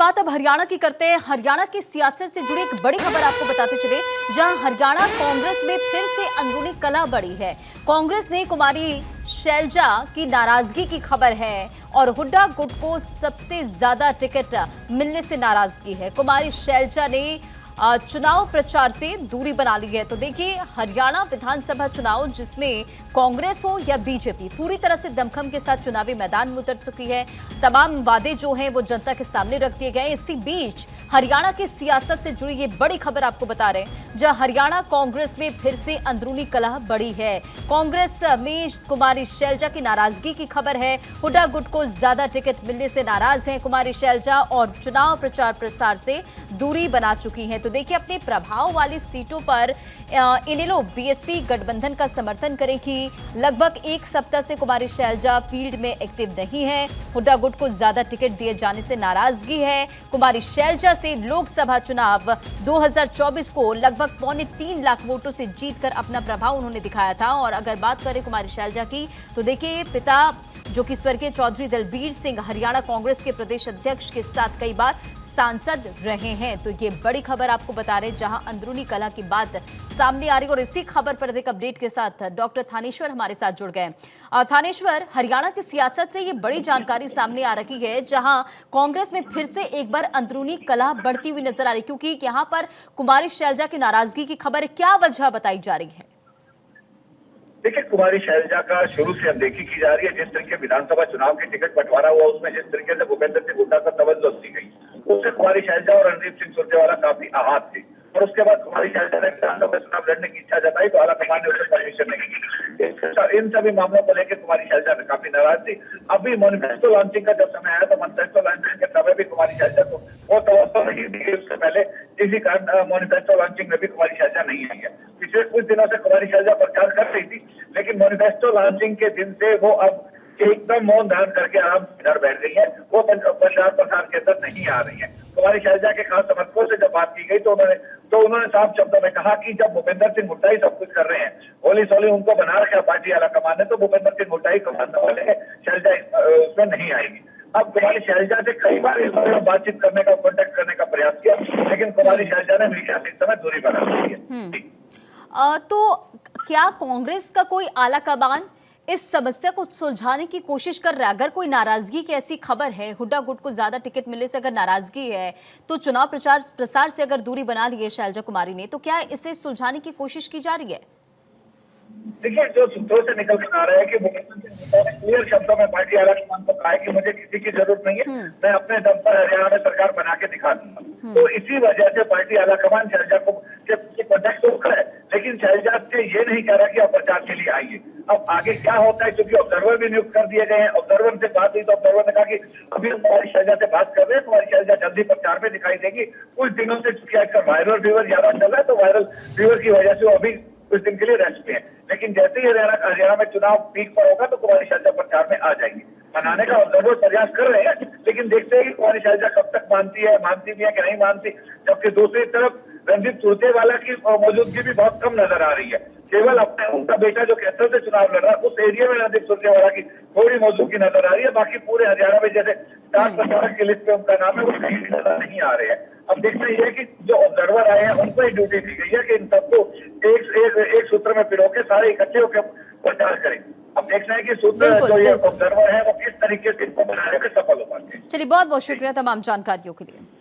बात अब हरियाणा की करते हैं। हरियाणा की सियासत से जुड़ी एक बड़ी खबर आपको बताते चले, जहां हरियाणा कांग्रेस में फिर से अंदरूनी कलह बढ़ी है। कांग्रेस ने कुमारी शैलजा की नाराजगी की खबर है और हुड्डा गुट को सबसे ज्यादा टिकट मिलने से नाराजगी है। कुमारी शैलजा ने चुनाव प्रचार से दूरी बना ली है। तो देखिए, हरियाणा विधानसभा चुनाव जिसमें कांग्रेस हो या बीजेपी पूरी तरह से दमखम के साथ चुनावी मैदान में उतर चुकी है। तमाम वादे जो हैं वो जनता के सामने रख दिए गए। इसी बीच हरियाणा की सियासत से जुड़ी ये बड़ी खबर आपको बता रहे हैं, जहां हरियाणा कांग्रेस में फिर से अंदरूनी कलह बढ़ी है। कांग्रेस में कुमारी शैलजा की नाराजगी की खबर है। हुड्डा गुट को ज्यादा टिकट मिलने से नाराज हैं कुमारी शैलजा और चुनाव प्रचार प्रसार से दूरी बना चुकी हैं। तो देखिए, अपने प्रभाव वाली सीटों पर इनेलो बीएसपी गठबंधन का समर्थन करेगी। लगभग एक सप्ताह से कुमारी शैलजा फील्ड में एक्टिव नहीं है। हुड्डा गुट को ज्यादा टिकट दिए जाने से नाराजगी है। कुमारी शैलजा से लोकसभा चुनाव 2024 को लगभग 3.25 लाख वोटों से जीतकर अपना प्रभाव उन्होंने दिखाया था। और अगर बात करें कुमारी शैलजा की, तो देखिए, पिता जो कि स्वर्गीय चौधरी दलबीर सिंह हरियाणा कांग्रेस के प्रदेश अध्यक्ष के साथ कई बार सांसद रहे हैं। तो ये बड़ी खबर आपको बता रहे हैं, जहां अंदरूनी कलह की बात सामने आ रही है। और इसी खबर पर अधिक अपडेट के साथ डॉक्टर थानेश्वर हमारे साथ जुड़ गए। थानेश्वर, हरियाणा की सियासत से ये बड़ी जानकारी सामने आ रही है, जहां कांग्रेस में फिर से एक बार अंदरूनी कलह बढ़ती हुई नजर आ रही है, क्योंकि यहाँ पर कुमारी शैलजा की नाराजगी की खबर है। क्या वजह बताई जा रही है? देखिए, कुमारी शैलजा का शुरू से अनदेखी की जा रही है। जिस तरीके विधानसभा चुनाव की टिकट बंटवारा हुआ, उसमें जिस तरीके से भूपेंद्र सिंह हुड्डा का तवज्जो दी गई, उससे कुमारी शैलजा और रणदीप सिंह सुरजेवाला काफी आहत थे। और उसके बाद कुमारी शैलजा ने विधानसभा चुनाव लड़ने की इच्छा जताई, तो आलाकमान ने उसे परमिशन नहीं दी। इन सभी मामलों को लेकर कुमारी शैलजा काफी नाराज थी। अभी मैनिफेस्टो लॉन्चिंग का जब समय आया, तो मैनिफेस्टो लॉन्चिंग के समय भी कुमारी शैलजा को वो तवज्जो नहीं दी। उससे पहले इसी कारण मैनिफेस्टो लॉन्चिंग में भी कुमारी शैलजा नहीं आई है। पिछले कुछ दिनों से कुमारी शैलजा प्रचार कर रही थी, लेकिन मैनिफेस्टो लॉन्चिंग के दिन से वो अब एकदम मौन धारण करके आराम से घर बैठ गई है। वो प्रचार प्रसार के अंदर नहीं आ रही है। कुमारी शैलजा के खास समर्थकों से जब बात की गई, तो उन्होंने साफ शब्दों में कहा कि जब भूपेंद्र सिंह हुड्डा ही सब कुछ कर रहे हैं, होली सोली उनको बना रखा पार्टी आलाकमान ने, तो भूपेंद्र सिंह हुड्डा ही कमाने वाले हैं, शैलजा उसमें नहीं आएगी। अब कुमारी शैलजा से कई बार इस बारे में बातचीत करने का, कॉन्टेक्ट करने का प्रयास किया, लेकिन कुमारी शैलजा ने मीडिया से इस समय दूरी बना ली है। तो क्या कांग्रेस का कोई आलाकमान इस समस्या को सुलझाने की कोशिश कर रहा है? अगर कोई नाराजगी की ऐसी खबर है, हुड्डा गुट को ज्यादा टिकट मिलने से अगर नाराजगी है, तो चुनाव प्रचार प्रसार से अगर दूरी बना ली है शैलजा कुमारी ने, तो क्या इसे सुलझाने की कोशिश की जा रही है? देखिए, जो सूत्रों से निकल कर आ रहा है कि मुख्यमंत्री ने क्लियर शब्दों में पार्टी आलाकमान को कहा है कि मुझे किसी की जरूरत नहीं है, मैं अपने दम पर हरियाणा में सरकार बना के दिखा दूंगा। तो इसी वजह से पार्टी आलाकमान शैलजा को कॉन्टेक्ट तो कर है, लेकिन शैलजा से ये नहीं कह रहा कि आप प्रचार के लिए आइए। अब आगे क्या होता है, क्योंकि ऑब्जर्वर भी नियुक्त कर दिए गए हैं। ऑब्जर्वर से बात हुई तो ऑब्जर्वर ने कहा कि अभी हम कुमारी शैलजा से बात कर रहे हैं, कुमारी शैलजा जल्दी प्रचार में दिखाई देगी। कुछ दिनों से चूंकि आजकल वायरल फीवर ज्यादा चल रहा है, तो वायरल फीवर की वजह से वो अभी कुछ दिन के लिए रेस्ट में है। लेकिन जैसे ही हरियाणा में चुनाव पीक पर होगा, तो कुमारी शैलजा प्रचार में आ जाएंगी। मनाने का ऑब्जर्वर प्रयास कर रहे हैं, लेकिन देखते हैं कि कुमारी शैलजा कब तक मानती भी है कि नहीं मानती। जबकि दूसरी तरफ रणदीप सुरजेवाला की मौजूदगी भी बहुत कम नजर आ रही है। केवल अपने उनका बेटा जो कैथल से चुनाव लड़ रहा है, उस एरिया में रणदीप सुरजेवाला की थोड़ी मौजूदगी नजर आ रही है। बाकी पूरे हरियाणा में जैसे स्टार प्रचारक की लिस्ट पे उनका नाम है, वो कहीं नजर नहीं आ रहे हैं। अब देखना यह है कि जो ऑब्जर्वर आए हैं, उनको ही ड्यूटी दी गई है कि इन सबको एक सूत्र में पिरो के सारे इकट्ठे होकर प्रचार करें। अब देखना है कि सूत्र जो ये ऑब्जर्वर है, वो किस तरीके से इनको बनाने में सफल हो पाते हैं। चलिए, बहुत बहुत शुक्रिया तमाम जानकारियों के लिए।